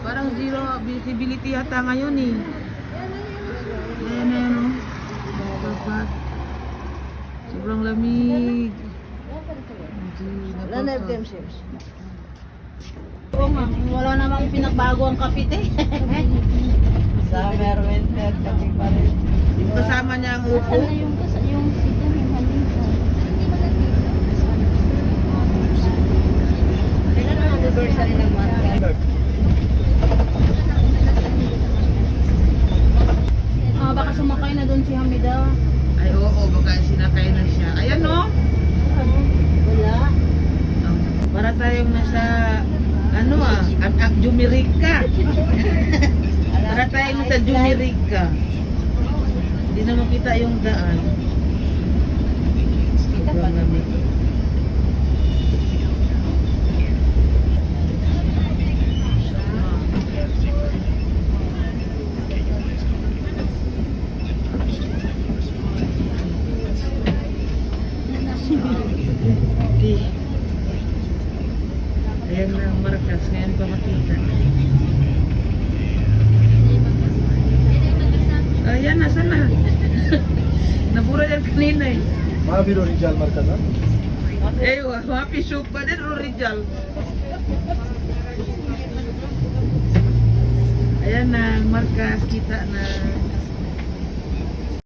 Parang zero visibility yata ngayon eh. Ayan, ayan o. Dapat. Sobrang lamig. Wala na FM ships. Oo nga, wala namang pinagbago ang kapit eh. Summer, winter, kapi pa rin. Yung kasama niya ang upo. Ano yung sita ng halika? Kailan ang anniversary ng Marca? Baka sumakay na doon si Hamida. Ay oo, baka sinakay na siya. Ayan no? Wala. Para tayong nasa ano Jumirika. Para tayong nasa Jumirika. Hindi na makita yung daan. Sobrang lamig. Ayan na ang Marcas, ngayon pa makita. Ayan na, sana. Nabura yan kanina eh. Mabiro Rizal Marcas, ha? Eh, happy soup pa din, Rizal. Ayan na, ang Marcas, kita na.